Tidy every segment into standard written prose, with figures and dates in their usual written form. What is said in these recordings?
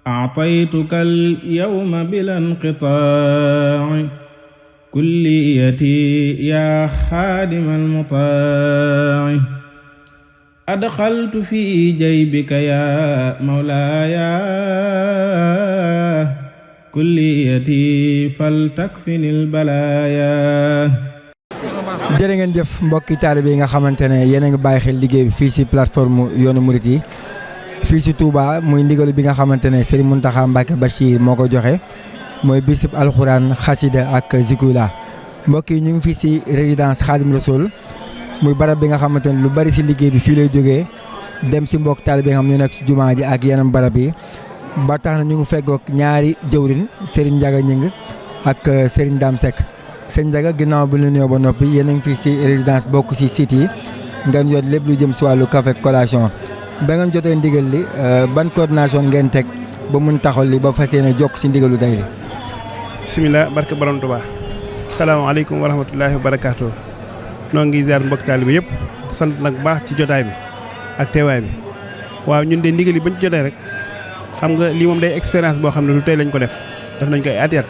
أعطيتك اليوم بلا انقطاع كليتي يا خادم المطاع أدخلت في جيبك يا مولاي كليتي فلتكفني البلايا. jërë ngeen jëf mbokki taalibe yi nga xamante ne yéen a ngi bàyyi xel liggéey bi fii si plateforme yoonu murit yi fii si Touba muy ndigalu bi nga xamante ne Serigne Mountakha Mbacké Bachir moo ko joxe mooy bisub alxuraan xasida ak zikula. mbokk yi ñu ngi fii si résidence Khadim Rassoul muy barab bi nga xamante ne lu bari si liggéey bi fii lay jógee dem si mbokk taalibe yi nga xam ne nekk si jumaa ji ak yeneen barab yi ba tax na ñu ngi feggoog ñaari jëwrin Serigne Ndiaga Gningue ak Serigne Dame Seck. sëñ Ndiaga ginnaaw bi ñu nuyoo ba noppi yéen a ngi fii si résidence bokk si site yi ngeen yor lépp lu jëm si wàllu café collation ba ngeen jotee ndigal li ban coordination ngeen teg ba mun taxawal li ba fas yéene jokk si ndigalu tey li. bisimilah barke borom Tuubaa. salaamaaleykum wa rahmatulahi wa barakaatu. noo ngi ziar mbokk taalibe yëpp sant nag baax ci jotaay bi ak teewaay bi waaw ñun de ndigal yi bañ jotee rek xam nga lii moom day expérience boo xam ne lu tey lañ ko def nañ ko ay at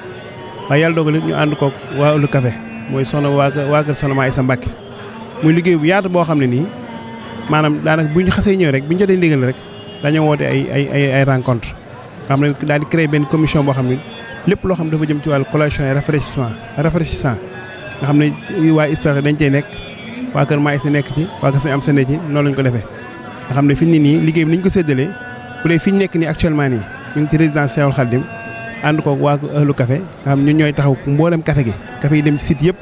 waaye yàlla dogal ñu ànd koog waa Ulu Café mooy soxna waa kër soxna Maa Isa Mbàkke muy liggéey bu yaatu boo xam ne nii maanaam daanaka bu ñu xasee ñëw rek bu ñu jotee ndigal rek dañoo woote ay rencontre nga xam ne daal di créer benn commission boo xam ne lépp loo xam ne dafa jëm ci wàllu collation et rafraîchissant nga xam ne waa Israël dañ cey nekk waa kër Maa Isa nekk ci waa kër sañ am sene ci noonu lañ ko defee nga xam ne fi ni nii liggéey bi ni ñu ko séddalee bu dee fi ñu nekk nii actuellement nii ñu ngi ci résidence Cheikhoul Khadim ànd koog waa Ulu Café nga xam ñun ñooy taxaw mboolem café gi café yi dem ci site yëpp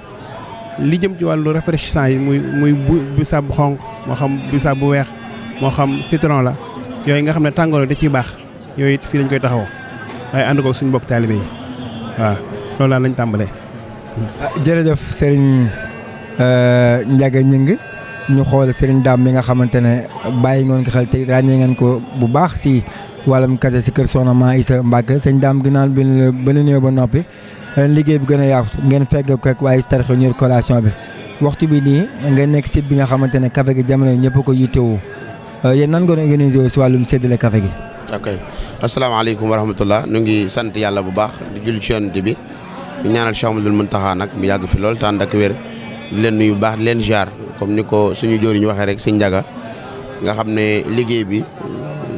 li jëm ci wàllu rafraîchissant yi muy bisaab bu xonq moo xam bisaab bu weex moo xam citron la yooyu nga xam ne tàngoor da ciy baax yooyu it fii lañ koy taxawoo waaye ànd koog suñu mbokk taalibe yi waaw loolu daal lañ tàmbalee. jërëjëf Serigne Ndiaga Gningue ñu xool Serigne Dame mi nga xamante ne bàyyi ngoon ko xel te ràññee ngeen ko bu baax si wàllum kase si kër Soxna Maa Isa Mbàkke sëñ Dame ginnaaw bi ba ñu ba noppi liggéey bi gën a yaatu ngeen fegg ko ak waaye tarixu ñur collation bi waxtu bi nii ngeen nekk site bi nga xamante ne café gi jamono yi ñëpp ko yittewoo yéen nan ngeen organisé si wàllum séddale café gi. ok asalaamaaleykum wa rahmatullah ñu ngi sant yàlla bu baax di julli ci Yonent bi ñu ñaanal Cheikh Ahmadoul Mountakha nag mu yàgg fi lool te ànd ak wér di leen nuyu bu baax di leen jaar comme ni ko suñu jóori ñu waxee rek sëñ Ndiaga nga xam ne liggéey bi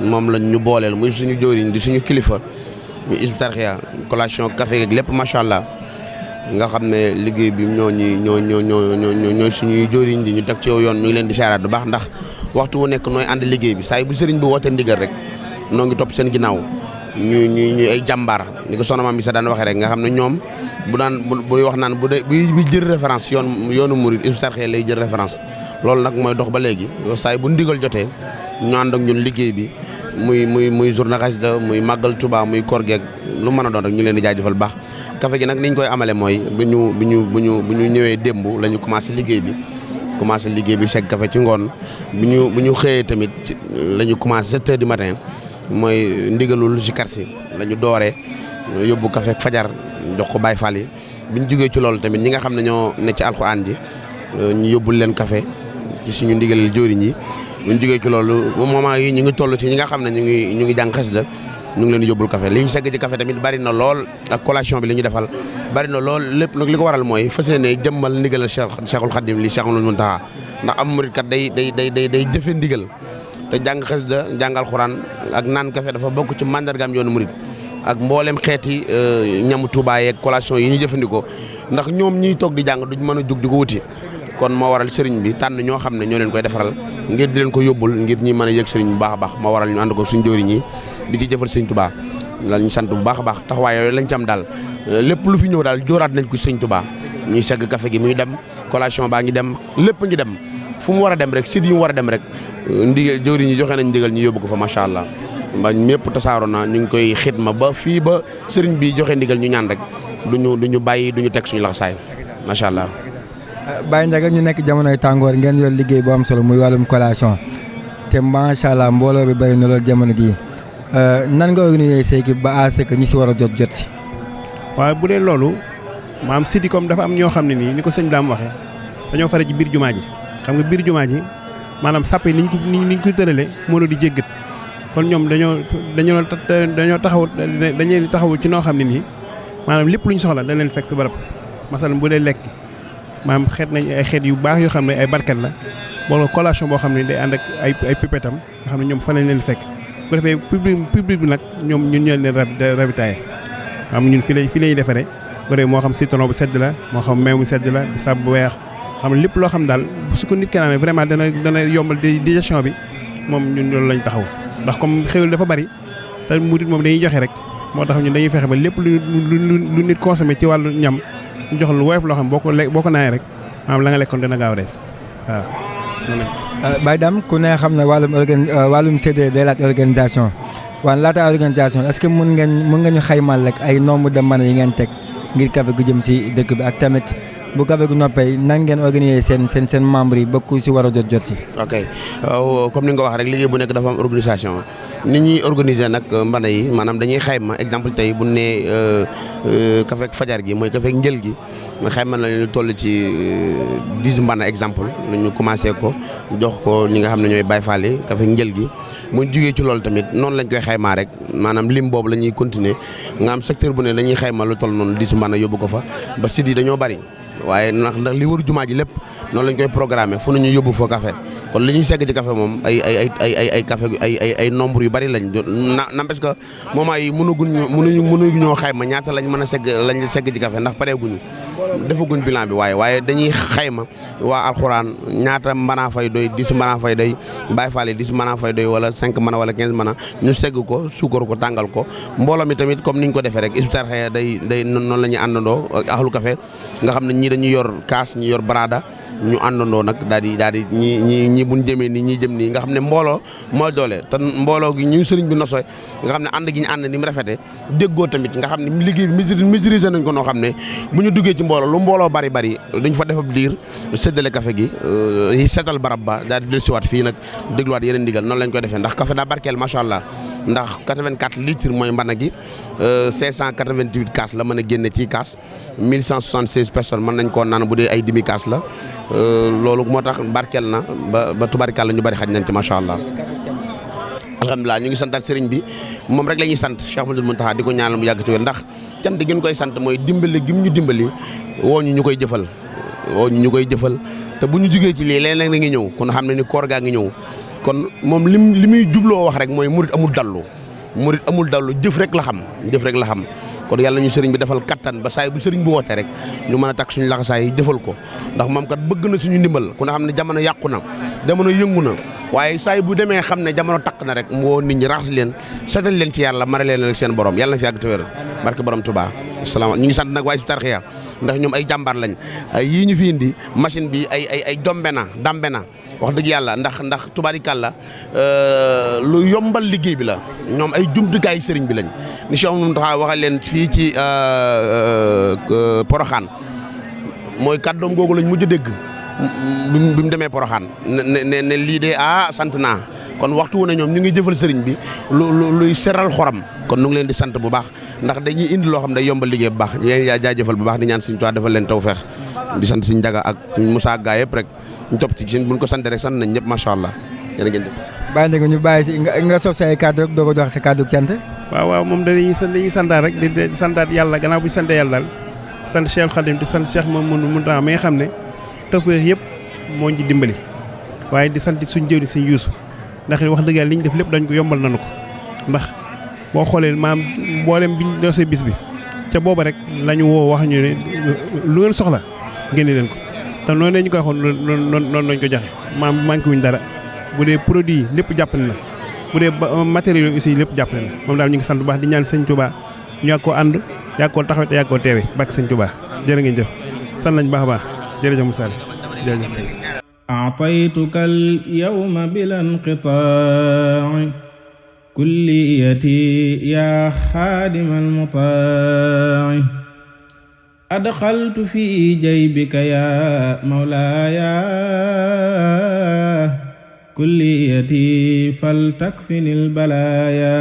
moom lañ ñu booleel muy suñu jóoriñ di suñu kilifa ñu Hizbut Tarqiyyah collation café ak lépp macha allah nga xam ne liggéey bi ñoo suñuy jóoriñ di ñu teg ci yow yoon ñu ngi leen di saaraat bu baax ndax waxtu wu nekk nooy ànd liggéey bi saa yi bu sëriñ bi wootee ndigal rek noo ngi topp seen ginnaaw ñu ay jàmbaar ni ko soxna Maam Isa daan waxee rek nga xam ne ñoom bu wax naan bu dee bi jël référence yoonu murid Hizbut Tarqiyyah lay jël référence loolu nag mooy dox ba léegi saa yi bu ndigal jotee ñu ànd ak ñun liggéey bi muy journée xasida muy màggal Touba muy koor geeg lu mën a doon rek ñu leen di jaajëfal baax café gi nag niñ koy amale mooy bu ñu ñëwee démb la ñu commencé liggéey bi segg café ci ngoon bu ñu xëyee tamit la ñu commencé 7 heures du matin mooy ndigalul ci karsi la ñu dooree yóbbu café ak fajar jox ko Baay Faal yi bi ñu jógee ci loolu tamit ñi nga xam ne ñoo ne ci alxuraan ji ñu yóbbul leen café ci suñu ndigalal jóoriñ yi bu ñu jógee ci loolu moment yi ñu ngi toll ci ñi nga xam ne ñu ngi jàng xasida ñu ngi leen di yóbbul café li ñu segg ci café tamit bari na lool ak collation bi li ñu defal bari na lool lépp nag li ko waral mooy fas yéene jëmmal ndigalal Cheikhul Khadim li Cheikh Ahmadoul Mountakha ndax am murid kat day jëfe ndigal te jàng xasida jàng alxuraan ak naan café dafa bokk ci mandargaam yoonu murid ak mboolem xeeti ñamu Touba yeeg collation yi ñu jëfandikoo ndax ñoom ñiy toog di jàng duñ mën a jug di ko wuti kon moo waral sëriñ bi tànn ñoo xam ne ñoo leen koy defaral ngir di leen ko yóbbul ngir ñi mën a yëg sëriñ bu baax a baax moo waral ñu ànd ko suñ jóoriñ yi di ci jëfal sëriñ Touba lañ sant bu baax a baax taxawaay yooyu lañ ci am daal lépp lu fi ñëw daal jóoraat nañ ko sëriñ Touba ñuy segg café gi muy dem collation baa ngi dem lépp ngi dem fu mu war a dem rek site yu mu war a dem rek ndigal jóoriñ yi joxe nañ ndigal ñu yóbbu ko fa macha allah ba ñëpp tasaaroo na ñu ngi koy xidma ba fii ba sëriñ bi joxe ndigal ñu ñaan rek duñu bàyyi duñu teg suñu laxasaay macha allah. Baye Ndiaga ñu nekk jamonoy tàngoor ngeen yor liggéey bu am solo muy wàllum collation te macha allah mbooloo bi bëri na loolu jamono jii nan nga organiser sa équipe ba à ce que ñi si war a jot si. waaye bu dee loolu maam site comme dafa am ñoo xam ne nii ni ko sëñ Dame waxee dañoo fare ci biir jumaa ji xam nga biir jumaa ji maanaam sàpp yi niñ ko tëralee mënoo di jéggat kon ñoom dañoo taxawu ci noo xam ne nii maanaam lépp lu ñu soxla dañ leen fekk fi barab masalan bu dee lekk maanaam xeet nañ ay xeet yu baax yoo xam ne ay barket la wala collation boo xam ne day ànd ak ay pipetam nga xam ne ñoom fa lañ leen fekk bu ko defee public bi nag ñoom ñun ñoo leen ravitaillé xam ñun fii lañuy defaree bu dee moo xam citron bu sedd la moo xam meew bu sedd la bisaab bu weex xam ne lépp loo xam daal su ko nit ki naan vraiment dana yombal digestion bi moom ñun loolu lañ taxaw ndax comme xéwal dafa bari te murit moom dañuy joxe rek moo tax ñun dañuy fexe ba lépp lu nit consommé ci wàllu ñam ñu jox lu woyof loo xam boo ko naanee rek maanaam la nga lekkoon dina gaaw a des waaw. Baye Dame ku ne xam ne wàllum séddale day laaj organisation waaye laata organisation est-ce que mën nga ñu xaymal rek ay nombre de mën yi ngeen teg ngir café gu jëm si dëkk bi ak tamit bu café gu noppee nan ngeen organiser seen membres yi ba ku si war a jot si. ok comme ni nga ko wax rek liggéey bu nekk dafa am organisation ni ñuy organiser nag mbana yi maanaam dañuy xayma exemple tey bu nee café fajar gi mooy café njël gi mooy xayma na ñu toll ci 10 mbana exemple lu ñu commencé ko jox ko ñi nga xam ne ñooy Baye Fall yi café njël gi mu jugee ci loolu tamit noonu lañ koy xaymaa rek maanaam lim boobu la ñuy continuer nga am secteur bu ne dañuy xayma lu toll noonu 10 mbana yóbbu ko fa ba site yi dañoo bari waaye ndax li wër jumaa ji lépp noonu lañ koy programmer fu ñu yóbbu fa café kon li ñuy segg ci café moom ay café ay nombre yu bari lañ na parce que moment yi mënuñoo xayma ñaata lañ mën a segg ci café ndax pareeguñu defaguñ bilan bi waaye dañuy xayma waa alxuraan ñaata mbanaa fay doy 10 mbanaa fay doy Baye Fall 10 mbanaa fay doy wala 5 mbana wala 15 mbana ñu segg ko suukar ko tàngal ko mbooloo mi tamit comme niñ ko defee rek Hizbut Tarqiyyah day noonu la ñuy àndandoo ak ahlu café nga xam ne ñii dañuy yor kaas ñi yor barada ñu àndandoo nag daal di ñi buñ jëmee nii ñi jëm nii nga xam ne mbooloo mooy doole te mbooloo gi ñu sëriñ bi nosoy nga xam ne ànd gi ñu ànd ni mu rafetee déggoo tamit nga xam ne liggéey bi maîtriser nañ ko noo xam ne bu ñu duggee ci mbooloo lu mbooloo bari dañ fa def ab diir séddale café gi seetal barab ba daal di dellusiwaat fii nag dégluwaat yeneen ndigal noonu lañ koy defee ndax café daa barkeel macha allah ndax 84 litres mooy mbana gi 588 kaas la mën a génne ci kaas 1176 personnes mën nañ koo naan bu dee ay demi kaas la loolu moo tax barkeel na ba tubaarikàlla ñu bari xaj nañ ci macha allah. alhamdulilah ñu ngi santaat sëriñ bi moom rek la ñuy sant Cheikh Ahmadoul Mountakha di ko ñaanal mu yàgg ci wér ndax cant gi ñu koy sant mooy dimbali gim ñu dimbali woo ñu koy jëfal te bu ñu jugee ci lii leneen la ngi ñëw kon xam ne ni koor gaa ngi ñëw kon moom li muy jubloo wax rek mooy murit amul dallu jëf rek la xam kon yàlla ñu sëriñ bi defal kattan ba saay bu sëriñ bu woote rek ñu mën a takk suñu laxasaay yi jëfal ko ndax moom kat bëgg na suñu ndimbal ku ne xam ne jamono yàqu na jamono yëngu na waaye saay bu demee xam ne jamono takk na rek mu woo nit ñi raxas leen setal leen ci yàlla mara leen seen borom yàlla na fi yàgg te wér barke borom Touba asalaamaaleykum ñu ngi sant nag waa Hizbut Tarqiyyah ndax ñoom ay jàmbaar lañ yii ñu fi indi machine bi ay dambe na wax dëgg yàlla ndax tubaarikàlla lu yombal liggéey bi la ñoom ay jumtukaay sëriñ bi lañ ni Cheikh Mountakha waxal leen fii ci Porokhane mooy kàddoom googu lañ mujj dégg bi mu demee Porokhane ne lii de sant naa kon waxtu wu ne ñoom ñu ngi jëfal sëriñ bi luy seral xoram kon nu ngi leen di sant bu baax ndax dañuy indi loo xam ne day yombal liggéey bu baax yéen yaa jaajëfal bu baax di ñaan Sëriñ Tuubaa defal leen tawfeex di sant Sëriñ Njaga ak Moussa gaa yëpp rek ñu topp ci buñ ko sant rek sant nañ ñëpp macha allah jërë ngeen jëf. bàyyi nga ñu bàyyi si nga sof sa ay kàddu rek doo ko jox sa kàddu cant. waaw moom dañuy santaat rek di santaat yàlla gannaaw bu ñu santee yàlla daal sant Cheikh Khadim di sant Cheikh Mamadou Mountakha mi nga xam ne tawfeex yëpp moo ñu dimbali waaye di sant suñ jëwri suñ yuusu ndax wax dëgg yàlla li ñu def lépp dañ ko yombal nañu ko ndax boo xoolee maam mboolem biñ doosee bis bi ca booba rek lañu woo wax ñu ne lu ngeen soxla génne leen ko te noonu ñu koy waxoon noonu lañ ko joxe maam manqué wuñ dara bu dee produit yi lépp jàppale na bu dee matériel yi aussi lépp jàppale na moom daal ñu ngi sant bu baax di ñaan sëñ Touba ñu yàgg koo ànd yàgg koo taxaw te yàgg koo teewe bàkk sëñ Touba jërë ngeen jëf sant nañ baax a baax jërëjëf Moussa jërëjëf. أعطيتك اليوم بلا انقطاع كليتي يا خادم المطاع أدخلت في جيبك يا مولاي كليتي فلتكفني البلايا